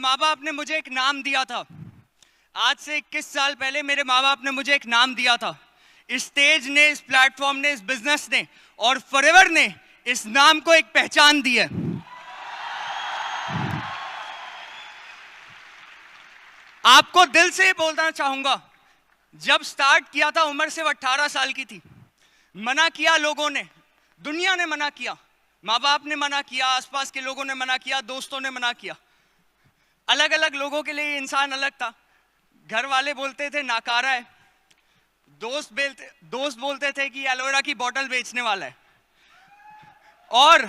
माँ बाप ने मुझे एक नाम दिया था। आज से 21 साल पहले मेरे माँ बाप ने मुझे एक नाम दिया था। इस स्टेज ने, इस प्लेटफॉर्म ने, इस बिजनेस ने और फॉरएवर ने इस नाम को एक पहचान दी है। आपको दिल से बोलना चाहूंगा, जब स्टार्ट किया था उम्र सिर्फ 18 साल की थी। मना किया लोगों ने, दुनिया ने मना किया, माँ बाप ने मना किया, आसपास के लोगों ने मना किया, दोस्तों ने मना किया। अलग अलग लोगों के लिए इंसान अलग था। घर वाले बोलते थे नाकारा है, दोस्त बोलते थे कि एलोवेरा की बोतल बेचने वाला है, और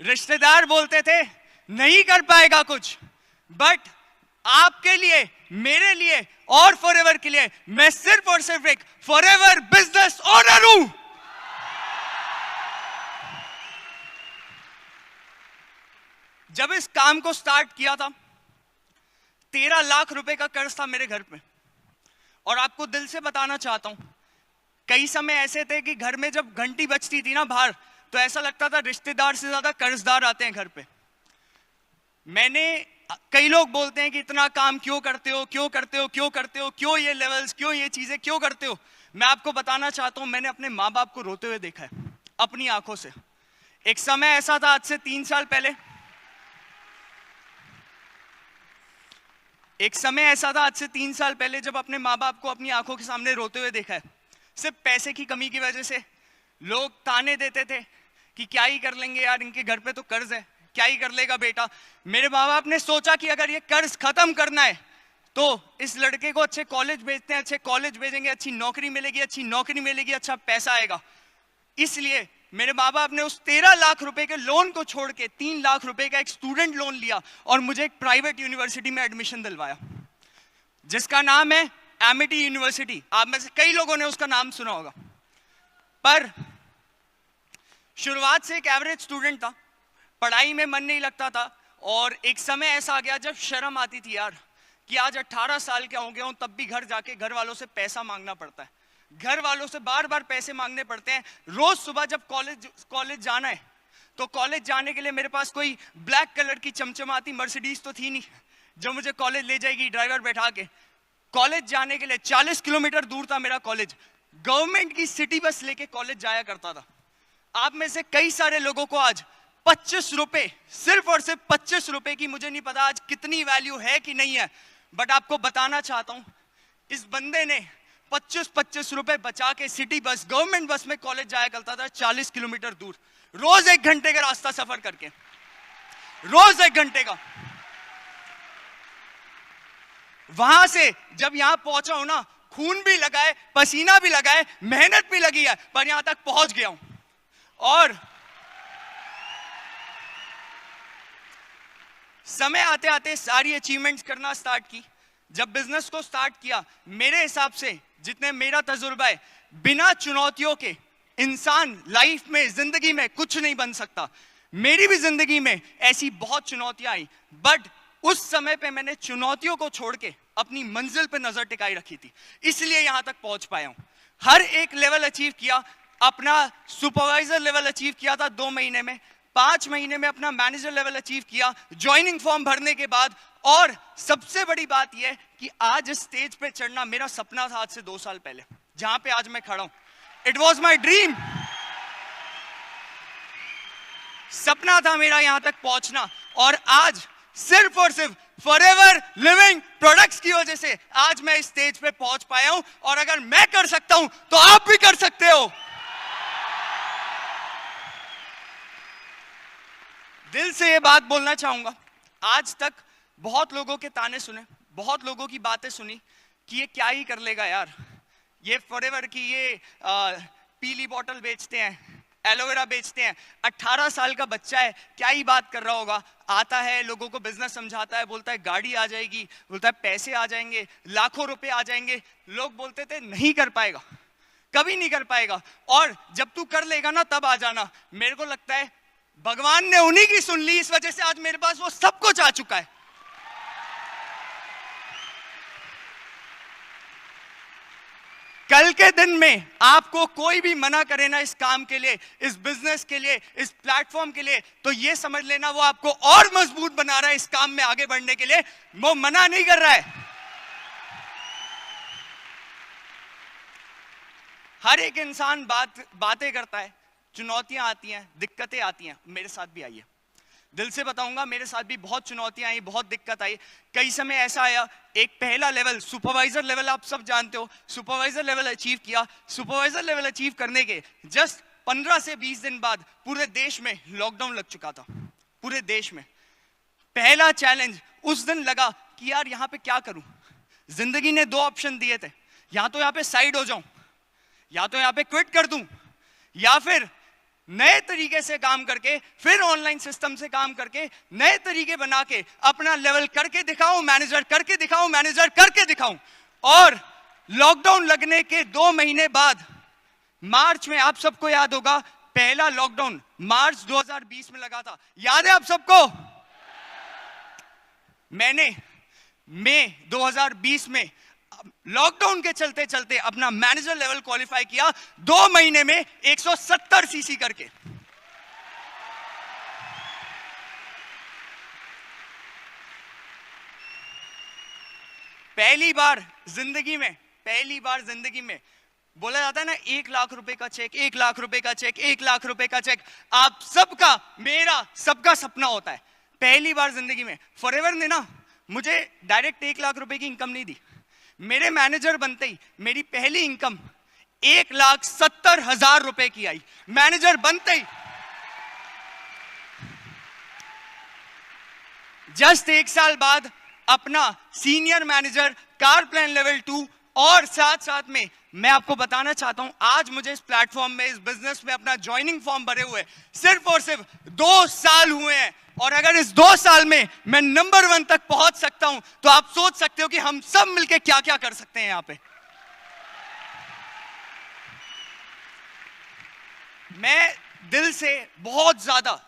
रिश्तेदार बोलते थे नहीं कर पाएगा कुछ। बट आपके लिए, मेरे लिए और फॉरएवर के लिए मैं सिर्फ और सिर्फ एक फॉरएवर बिजनेस ओनर हूं। जब इस काम को स्टार्ट किया था 13 लाख रुपए का कर्ज था मेरे घर पे। और आपको दिल से बताना चाहता हूं, कई समय ऐसे थे कि घर में जब घंटी बजती थी ना बाहर, तो ऐसा लगता था रिश्तेदार से ज्यादा कर्जदार आते हैं घर पे। कई लोग बोलते हैं कि इतना काम क्यों करते हो, क्यों करते हो, क्यों करते हो, क्यों ये लेवल्स, क्यों ये चीजें क्यों करते हो। मैं आपको बताना चाहता हूं, मैंने अपने माँ बाप को रोते हुए देखा है अपनी आंखों से। एक समय ऐसा था, आज से 3 साल पहले, जब अपने माँ बाप को अपनी आंखों के सामने रोते हुए देखा है। सिर्फ पैसे की कमी की वजह से लोग ताने देते थे कि क्या ही कर लेंगे यार, इनके घर पे तो कर्ज है, क्या ही कर लेगा बेटा। मेरे माँ बाप ने सोचा कि अगर ये कर्ज खत्म करना है तो इस लड़के को अच्छे कॉलेज भेजते हैं, अच्छे कॉलेज भेजेंगे, अच्छी नौकरी मिलेगी, अच्छा पैसा आएगा। इसलिए मेरे माँ बाप ने उस 13 लाख रुपए के लोन को छोड़ के 3 लाख रुपए का एक स्टूडेंट लोन लिया और मुझे एक प्राइवेट यूनिवर्सिटी में एडमिशन दिलवाया, जिसका नाम है एमिटी यूनिवर्सिटी। आप में से कई लोगों ने उसका नाम सुना होगा। पर शुरुआत से एक एवरेज स्टूडेंट था, पढ़ाई में मन नहीं लगता था। और एक समय ऐसा आ गया जब शर्म आती थी यार कि आज 18 साल का हो गया हूं, तब भी घर जाके घर वालों से पैसा मांगना पड़ता है, घर वालों से बार बार पैसे मांगने पड़ते हैं। रोज सुबह जब कॉलेज जाना है तो कॉलेज जाने के लिए मेरे पास कोई ब्लैक कलर की चमचमाती मर्सिडीज तो थी नहीं जो मुझे कॉलेज ले जाएगी ड्राइवर बैठा के। कॉलेज जाने के लिए 40 किलोमीटर दूर था मेरा कॉलेज, गवर्नमेंट की सिटी बस लेके कॉलेज जाया करता था। आप में से कई सारे लोगों को आज 25 रुपए, सिर्फ और सिर्फ 25 रुपए की, मुझे नहीं पता आज कितनी वैल्यू है कि नहीं है, बट आपको बताना चाहता हूं, इस बंदे ने 25 रुपए बचा के सिटी बस, गवर्नमेंट बस में कॉलेज जाया करता था 40 किलोमीटर दूर, रोज 1 घंटे का रास्ता सफर करके, रोज 1 घंटे का। वहां से जब यहां पहुंचा हूं ना, खून भी लगा है, पसीना भी लगा है, मेहनत भी लगी है, पर यहां तक पहुंच गया हूं। और समय आते आते सारी अचीवमेंट्स करना स्टार्ट की। जब बिजनेस को स्टार्ट किया, मेरे हिसाब से जितने मेरा तजुर्बा है, बिना चुनौतियों के इंसान लाइफ में, जिंदगी में कुछ नहीं बन सकता। मेरी भी जिंदगी में ऐसी बहुत चुनौतियां आई, बट उस समय पे मैंने चुनौतियों को छोड़ के अपनी मंजिल पे नजर टिकाई रखी थी, इसलिए यहां तक पहुंच पाया हूं। हर एक लेवल अचीव किया, अपना सुपरवाइजर लेवल अचीव किया था 2 महीने में, 5 महीने में अपना मैनेजर लेवल अचीव किया ज्वाइनिंग फॉर्म भरने के बाद। और सबसे बड़ी बात यह कि आज इस स्टेज पे चढ़ना मेरा सपना था, आज से 2 साल पहले, जहां पे आज मैं खड़ा हूं। इट वॉज माई ड्रीम, सपना था मेरा यहां तक पहुंचना। और आज सिर्फ और सिर्फ फॉरएवर लिविंग प्रोडक्ट्स की वजह से आज मैं इस स्टेज पे पहुंच पाया हूं। और अगर मैं कर सकता हूं तो आप भी कर सकते हो। दिल से ये बात बोलना चाहूंगा, आज तक बहुत लोगों के ताने सुने, बहुत लोगों की बातें सुनी कि ये क्या ही कर लेगा यार, ये फॉरएवर की ये पीली बोतल बेचते हैं, एलोवेरा बेचते हैं, 18 साल का बच्चा है, क्या ही बात कर रहा होगा। आता है, लोगों को बिजनेस समझाता है, बोलता है गाड़ी आ जाएगी, बोलता है पैसे आ जाएंगे, लाखों रुपए आ जाएंगे। लोग बोलते थे नहीं कर पाएगा, कभी नहीं कर पाएगा, और जब तू कर लेगा ना तब आ जाना। मेरे को लगता है भगवान ने उन्हीं की सुन ली, इस वजह से आज मेरे पास वो सब कुछ आ चुका है। कल के दिन में आपको कोई भी मना करे ना इस काम के लिए, इस बिजनेस के लिए, इस प्लेटफॉर्म के लिए, तो ये समझ लेना वो आपको और मजबूत बना रहा है इस काम में आगे बढ़ने के लिए, वो मना नहीं कर रहा है। हर एक इंसान बातें करता है, चुनौतियां आती हैं, दिक्कतें आती हैं, मेरे साथ भी आई है। दिल से बताऊंगा, मेरे साथ भी बहुत चुनौतियां आई, बहुत दिक्कत आई। कई समय ऐसा आया, एक पहला लेवल सुपरवाइजर लेवल आप सब जानते हो, सुपरवाइजर लेवल अचीव किया। सुपरवाइजर लेवल अचीव करने के जस्ट 15 से 20 दिन बाद पूरे देश में लॉकडाउन लग चुका था। पूरे देश में पहला चैलेंज उस दिन लगा कि यार यहां पे क्या करूं। जिंदगी ने 2 ऑप्शन दिए थे, या तो यहां पे साइड हो जाऊं, या तो यहां पे क्विट कर दूं, या फिर नए तरीके से काम करके, फिर ऑनलाइन सिस्टम से काम करके, नए तरीके बना के अपना लेवल करके दिखाऊं, मैनेजर करके दिखाऊं, मैनेजर करके दिखाऊं। और लॉकडाउन लगने के 2 महीने बाद मार्च में, आप सबको याद होगा, पहला लॉकडाउन मार्च 2020 में लगा था, याद है आप सबको? मैंने मई 2020 में लॉकडाउन के चलते चलते अपना मैनेजर लेवल क्वालिफाई किया, 2 महीने में 170 सीसी करके। पहली बार जिंदगी में बोला जाता है ना, 1 लाख रुपए का चेक, 1 लाख रुपए का चेक, 1 लाख रुपए का चेक, आप सबका, मेरा सबका सपना होता है। पहली बार जिंदगी में फॉरएवर ने ना मुझे डायरेक्ट 1 लाख रुपए की इनकम नहीं दी। मेरे मैनेजर बनते ही मेरी पहली इनकम 1,70,000 रुपए की आई। मैनेजर बनते ही जस्ट 1 साल बाद अपना senior manager, car plan level 2, और साथ साथ में मैं आपको बताना चाहता हूं, आज मुझे इस प्लेटफॉर्म में, इस बिजनेस में अपना ज्वाइनिंग फॉर्म भरे हुए सिर्फ और सिर्फ 2 साल हुए हैं। और अगर इस 2 साल में मैं नंबर 1 तक पहुंच सकता हूं, तो आप सोच सकते हो कि हम सब मिलकर क्या क्या कर सकते हैं यहां पे। मैं दिल से बहुत ज्यादा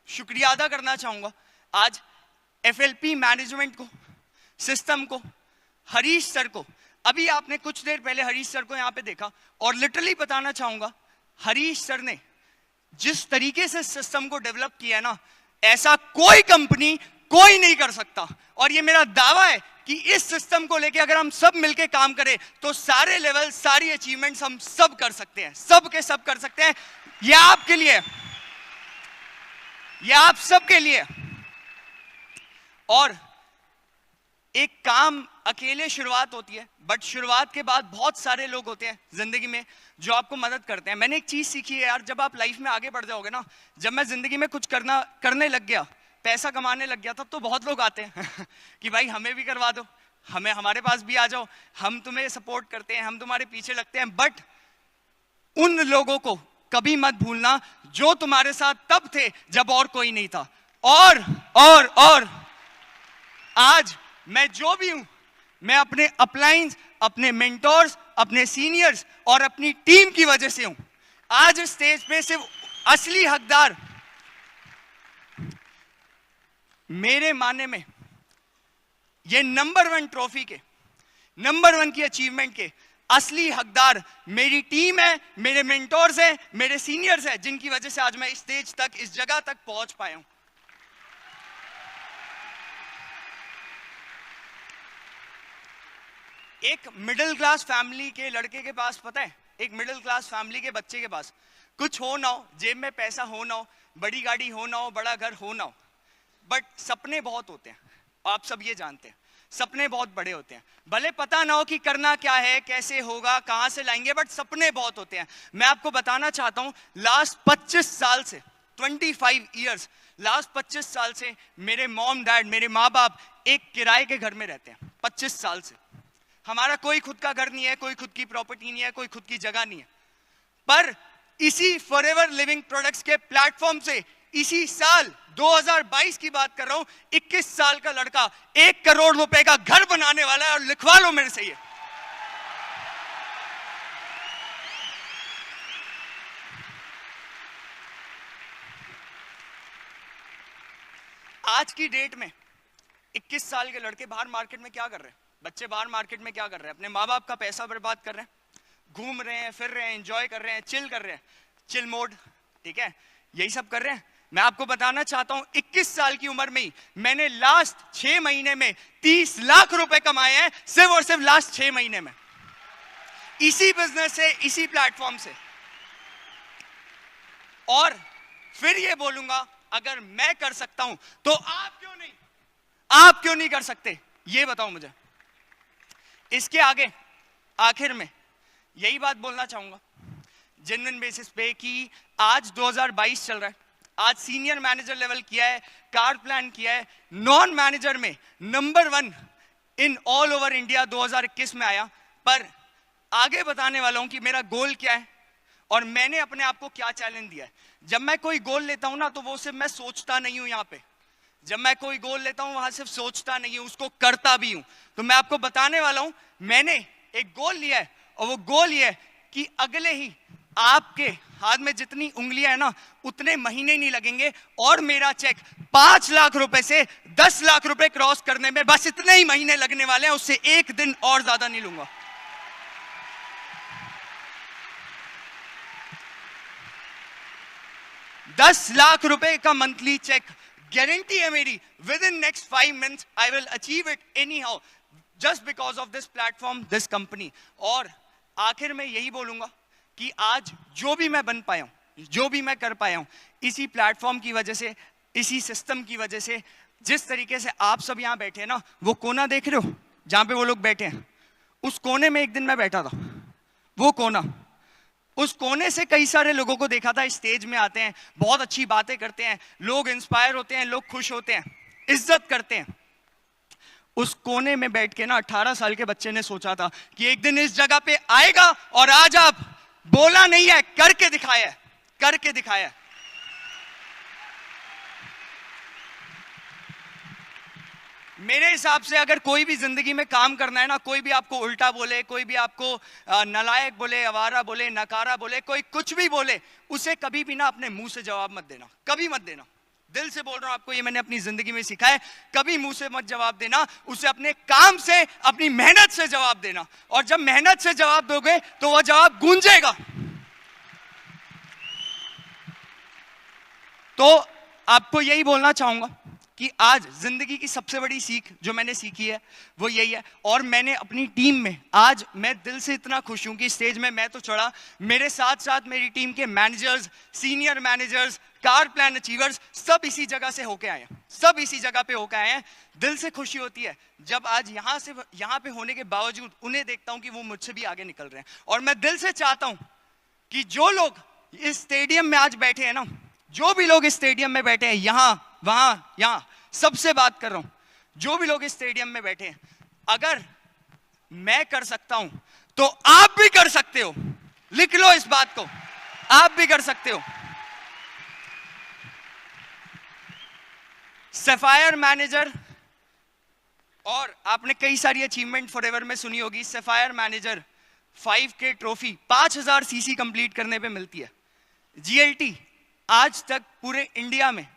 शुक्रिया अदा करना चाहूंगा आज एफएलपी मैनेजमेंट को, सिस्टम को, हरीश सर को। अभी आपने कुछ देर पहले हरीश सर को यहां पे देखा, और लिटरली बताना चाहूंगा, हरीश सर ने जिस तरीके से सिस्टम को डेवलप किया है ना, ऐसा कोई कंपनी, कोई नहीं कर सकता। और ये मेरा दावा है कि इस सिस्टम को लेके अगर हम सब मिलके काम करें, तो सारे लेवल, सारी अचीवमेंट्स हम सब कर सकते हैं, सब के सब कर सकते हैं। ये आपके लिए, ये आप सबके लिए। और एक काम अकेले शुरुआत होती है, बट शुरुआत के बाद बहुत सारे लोग होते हैं जिंदगी में जो आपको मदद करते हैं। मैंने एक चीज सीखी है यार, जब आप लाइफ में आगे बढ़ जाओगे ना, जब मैं जिंदगी में कुछ करने लग गया, पैसा कमाने लग गया, तब तो बहुत लोग आते हैं कि भाई हमें भी करवा दो, हमारे पास भी आ जाओ, हम तुम्हें सपोर्ट करते हैं, हम तुम्हारे पीछे लगते हैं। बट उन लोगों को कभी मत भूलना जो तुम्हारे साथ तब थे जब और कोई नहीं था। और आज मैं जो भी हूं, मैं अपने अपलाइंस, अपने मेंटोर्स, अपने सीनियर्स और अपनी टीम की वजह से हूं। आज इस स्टेज पे सिर्फ असली हकदार, मेरे मानने में, ये नंबर 1 ट्रॉफी के, नंबर 1 की अचीवमेंट के असली हकदार मेरी टीम है, मेरे मेंटोर्स हैं, मेरे सीनियर्स हैं, जिनकी वजह से आज मैं इस स्टेज तक, इस जगह तक पहुंच पाया हूं। एक मिडिल क्लास फैमिली के लड़के के पास, पता है, एक मिडिल क्लास फैमिली के बच्चे के पास कुछ हो ना हो, जेब में पैसा हो ना हो, बड़ी गाड़ी हो ना हो, बड़ा घर हो ना हो, बट सपने बहुत होते हैं। आप सब ये जानते हैं, सपने बहुत बड़े होते हैं। भले पता ना हो कि करना क्या है, कैसे होगा, कहां से लाएंगे, बट सपने बहुत होते हैं। मैं आपको बताना चाहता हूं, लास्ट 25 साल से, 25 ईयर्स, लास्ट 25 साल से मेरे मॉम डैड, मेरे माँ बाप एक किराए के घर में रहते हैं। 25 साल से हमारा कोई खुद का घर नहीं है, कोई खुद की प्रॉपर्टी नहीं है, कोई खुद की जगह नहीं है। पर इसी फॉरएवर लिविंग प्रोडक्ट्स के प्लेटफॉर्म से इसी साल 2022 की बात कर रहा हूं, 21 साल का लड़का 1 करोड़ रुपए का घर बनाने वाला है। और लिखवा लो मेरे से ये। आज की डेट में 21 साल के लड़के बाहर मार्केट में क्या कर रहे हैं? बच्चे बाहर मार्केट में क्या कर रहे हैं? अपने माँ बाप का पैसा बर्बाद कर रहे हैं, घूम रहे हैं, फिर रहे हैं, एंजॉय कर रहे हैं, चिल कर रहे हैं, चिल मोड, ठीक है, यही सब कर रहे हैं। मैं आपको बताना चाहता हूं 21 साल की उम्र में ही मैंने लास्ट 6 महीने में 30 लाख रुपए कमाए हैं, सिर्फ और सिर्फ लास्ट 6 महीने में, इसी बिजनेस से, इसी प्लेटफॉर्म से। और फिर ये बोलूंगा अगर मैं कर सकता हूं तो आप क्यों नहीं कर सकते, ये बताओ मुझे। इसके आगे आखिर में यही बात बोलना चाहूंगा जेन्युइन बेसिस पे कि आज 2022 चल रहा है, आज सीनियर मैनेजर लेवल किया है, कार प्लान किया है, नॉन मैनेजर में number 1 in all over India 2021 में आया। पर आगे बताने वाला हूं कि मेरा गोल क्या है और मैंने अपने आप को क्या चैलेंज दिया है। जब मैं कोई गोल लेता हूं ना तो वो सिर्फ मैं सोचता नहीं हूं, यहां पे जब मैं कोई गोल लेता हूं वहां सिर्फ सोचता नहीं हूं, उसको करता भी हूं। तो मैं आपको बताने वाला हूं मैंने एक गोल लिया है और वो गोल ये है कि अगले ही आपके हाथ में जितनी उंगलियां है ना उतने महीने नहीं लगेंगे और मेरा चेक 5 लाख रुपए से 10 लाख रुपए क्रॉस करने में बस इतने ही महीने लगने वाले हैं, उससे एक दिन और ज्यादा नहीं लूंगा। $10 लाख का मंथली चेक गारंटी है मेरी, with in next 5 months I will achieve it any how, just because of this platform, this company. और आखिर में यही बोलूंगा कि आज जो भी मैं बन पाया हूं, जो भी मैं कर पाया हूं, इसी प्लेटफॉर्म की वजह से, इसी सिस्टम की वजह से। जिस तरीके से आप सब यहां बैठे हैं ना, वो कोना देख रहे हो जहां पे वो लोग बैठे हैं, उस कोने में एक दिन मैं बैठा था। वो कोना, उस कोने से कई सारे लोगों को देखा था, स्टेज में आते हैं, बहुत अच्छी बातें करते हैं, लोग इंस्पायर होते हैं, लोग खुश होते हैं, इज्जत करते हैं। उस कोने में बैठ के ना 18 साल के बच्चे ने सोचा था कि एक दिन इस जगह पे आएगा और आज आप बोला नहीं है, करके दिखाया है, करके दिखाया है। मेरे हिसाब से अगर कोई भी जिंदगी में काम करना है ना, कोई भी आपको उल्टा बोले, कोई भी आपको नालायक बोले, आवारा बोले, नकारा बोले, कोई कुछ भी बोले, उसे कभी भी ना अपने मुंह से जवाब मत देना, कभी मत देना। दिल से बोल रहा हूं आपको, ये मैंने अपनी जिंदगी में सीखा है, कभी मुंह से मत जवाब देना, उसे अपने काम से, अपनी मेहनत से जवाब देना। और जब मेहनत से जवाब दोगे तो वह जवाब गूंजेगा। तो आपको यही बोलना चाहूंगा कि आज जिंदगी की सबसे बड़ी सीख जो मैंने सीखी है वो यही है। और मैंने अपनी टीम में, आज मैं दिल से इतना खुश हूं कि स्टेज में मैं तो चढ़ा, मेरे साथ साथ मेरी टीम के managers, senior managers, car plan achievers, सब इसी जगह से होके आए हैं, सब इसी जगह पे होके आए हैं। दिल से खुशी होती है जब आज यहाँ पे होने के बावजूद उन्हें देखता हूं कि वो मुझसे भी आगे निकल रहे हैं। और मैं दिल से चाहता हूं कि जो लोग इस स्टेडियम में आज बैठे हैं ना, जो भी लोग इस स्टेडियम में बैठे हैं, यहां वहां यहां, सबसे बात कर रहा हूं, जो भी लोग इस स्टेडियम में बैठे हैं, अगर मैं कर सकता हूं तो आप भी कर सकते हो। लिख लो इस बात को, आप भी कर सकते हो। सफायर मैनेजर, और आपने कई सारी अचीवमेंट फॉरएवर में सुनी होगी, sapphire manager 5K trophy 5000 CC complete करने पे मिलती है। जीएलटी आज तक पूरे इंडिया में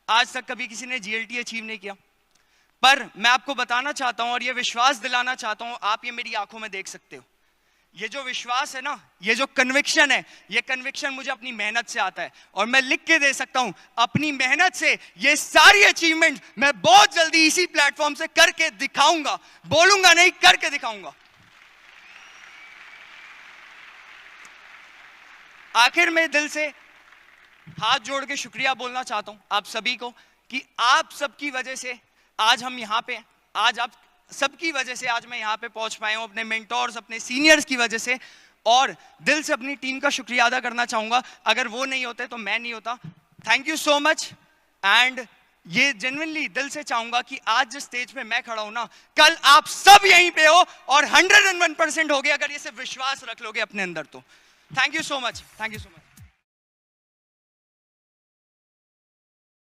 आज तक कभी किसी ने जीएलटी अचीव नहीं किया। पर मैं आपको बताना चाहता हूं और ये विश्वास दिलाना चाहता हूं, आप ये मेरी आंखों में देख सकते हो, ये जो विश्वास है ना, ये जो कन्विक्शन है, ये कन्विक्शन मुझे अपनी मेहनत से आता है। और मैं लिख के दे सकता हूं, अपनी मेहनत से ये सारी अचीवमेंट मैं बहुत जल्दी इसी प्लेटफॉर्म से करके दिखाऊंगा, बोलूंगा नहीं, करके दिखाऊंगा। आखिर में दिल से हाथ जोड़ के शुक्रिया बोलना चाहता हूं आप सभी को कि आप सबकी वजह से आज हम यहां पे, आज आप सबकी वजह से आज मैं यहां पे पहुंच पाया हूं, अपने मेंटोर्स, अपने सीनियर्स की वजह से। और दिल से अपनी टीम का शुक्रिया अदा करना चाहूंगा, अगर वो नहीं होते तो मैं नहीं होता। Thank you so much. And ये जेन्युइनली दिल से चाहूंगा कि आज जिस स्टेज पे मैं खड़ा हूं ना, कल आप सब यहीं पे हो और 101% हो गए अगर ये सिर्फ विश्वास रख लोगे अपने अंदर तो। Thank you so much, thank you so much.